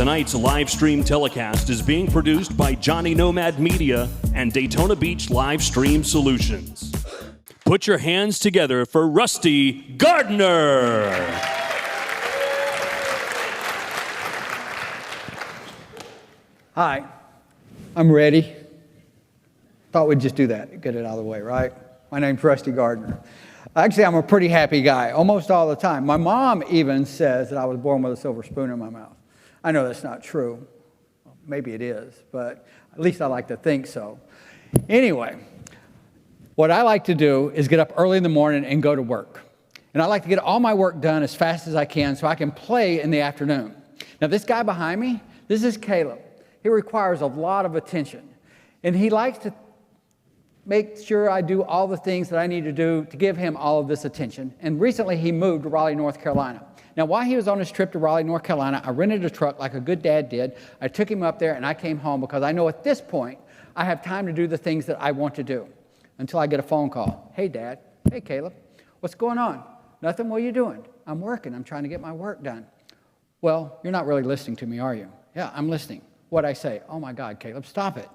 Tonight's live stream telecast is being produced by Johnny Nomad Media and Daytona Beach Live Stream Solutions. Put your hands together for Rusty Gardner. Hi, I'm ready. Thought we'd just do that, get it out of the way, right? My name's Rusty Gardner. Actually, I'm a pretty happy guy, almost all the time. My mom even says that I was born with a silver spoon in my mouth. I know that's not true. Well, maybe it is, but at least I like to think so. Anyway, what I like to do is get up early in the morning and go to work. And I like to get all my work done as fast as I can so I can play in the afternoon. Now, this guy behind me, this is Caleb. He requires a lot of attention. And he likes to make sure I do all the things that I need to do to give him all of this attention. And recently he moved to Raleigh, North Carolina. Now, while he was on his trip to Raleigh, North Carolina, I rented a truck like a good dad did. I took him up there and I came home because I know at this point I have time to do the things that I want to do until I get a phone call. Hey, Dad. Hey, Caleb. What's going on? Nothing. What are you doing? I'm working. I'm trying to get my work done. Well, you're not really listening to me, are you? Yeah, I'm listening. What'd I say? Oh, my God, Caleb, stop it.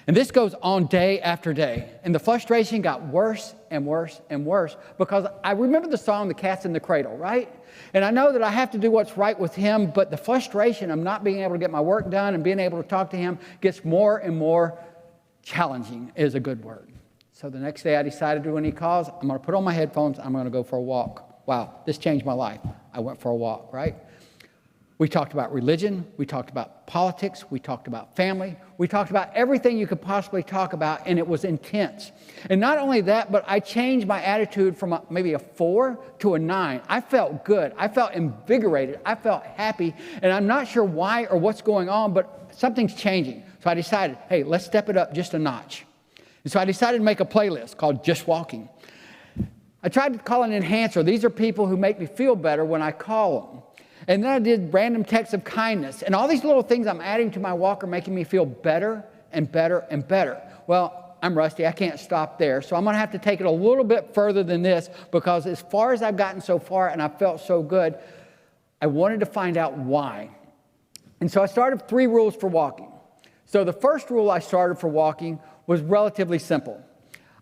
And this goes on day after day. And the frustration got worse and worse and worse because I remember the song, The Cat's in the Cradle, right? And I know that I have to do what's right with him, but the frustration of not being able to get my work done and being able to talk to him gets more and more challenging, is a good word. So the next day I decided when he calls, I'm going to put on my headphones, I'm going to go for a walk. Wow, this changed my life. I went for a walk, right? We talked about religion, we talked about politics, we talked about family, we talked about everything you could possibly talk about, and it was intense. And not only that, but I changed my attitude from maybe a 4 to a 9. I felt good, I felt invigorated, I felt happy, and I'm not sure why or what's going on, but something's changing. So I decided, hey, let's step it up just a notch. And so I decided to make a playlist called Just Walking. I tried to call an enhancer. These are people who make me feel better when I call them. And then I did random texts of kindness. And all these little things I'm adding to my walk are making me feel better and better and better. Well, I'm rusty. I can't stop there. So I'm going to have to take it a little bit further than this because as far as I've gotten so far and I felt so good, I wanted to find out why. And so I started 3 rules for walking. So the first rule I started for walking was relatively simple.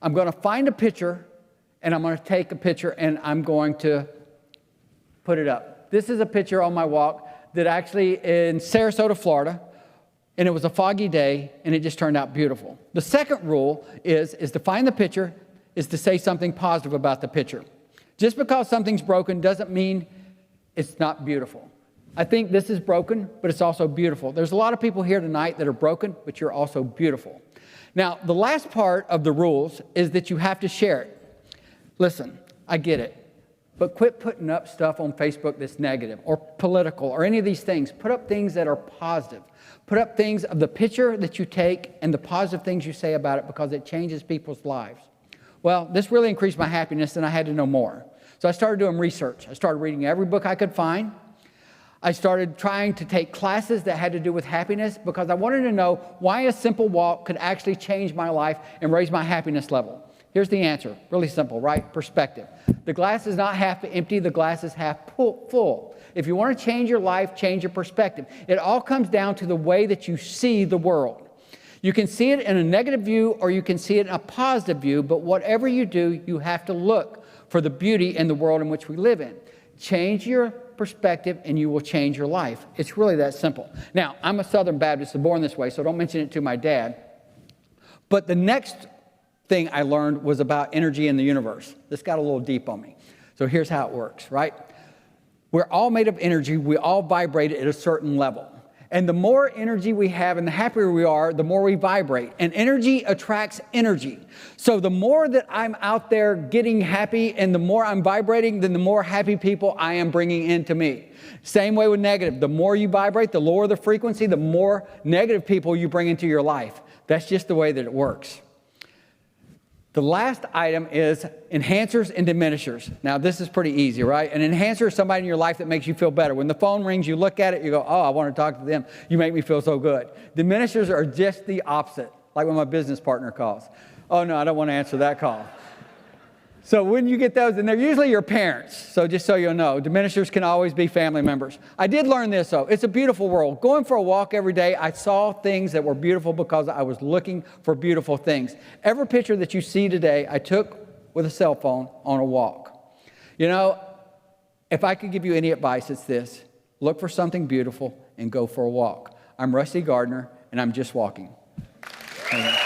I'm going to find a picture and I'm going to take a picture and I'm going to put it up. This is a picture on my walk that actually in Sarasota, Florida, and it was a foggy day, and it just turned out beautiful. The second rule is to find the picture, is to say something positive about the picture. Just because something's broken doesn't mean it's not beautiful. I think this is broken, but it's also beautiful. There's a lot of people here tonight that are broken, but you're also beautiful. Now, the last part of the rules is that you have to share it. Listen, I get it. But quit putting up stuff on Facebook that's negative or political or any of these things. Put up things that are positive. Put up things of the picture that you take and the positive things you say about it because it changes people's lives. Well, this really increased my happiness and I had to know more. So I started doing research. I started reading every book I could find. I started trying to take classes that had to do with happiness because I wanted to know why a simple walk could actually change my life and raise my happiness level. Here's the answer. Really simple, right? Perspective. The glass is not half empty. The glass is half full. If you want to change your life, change your perspective. It all comes down to the way that you see the world. You can see it in a negative view or you can see it in a positive view, but whatever you do, you have to look for the beauty in the world in which we live in. Change your perspective and you will change your life. It's really that simple. Now, I'm a Southern Baptist, so born this way, so don't mention it to my dad. But the next thing I learned was about energy in the universe. This got a little deep on me. So here's how it works, right? We're all made of energy. We all vibrate at a certain level. And the more energy we have and the happier we are, the more we vibrate. And energy attracts energy. So the more that I'm out there getting happy and the more I'm vibrating, then the more happy people I am bringing into me. Same way with negative. The more you vibrate, the lower the frequency, the more negative people you bring into your life. That's just the way that it works. The last item is enhancers and diminishers. Now, this is pretty easy, right? An enhancer is somebody in your life that makes you feel better. When the phone rings, you look at it, you go, oh, I want to talk to them. You make me feel so good. Diminishers are just the opposite, like when my business partner calls. Oh, no, I don't want to answer that call. So when you get those, and they're usually your parents, so just so you'll know, diminishers can always be family members. I did learn this, though. It's a beautiful world. Going for a walk every day, I saw things that were beautiful because I was looking for beautiful things. Every picture that you see today, I took with a cell phone on a walk. You know, if I could give you any advice, it's this. Look for something beautiful and go for a walk. I'm Rusty Gardner, and I'm just walking. Okay.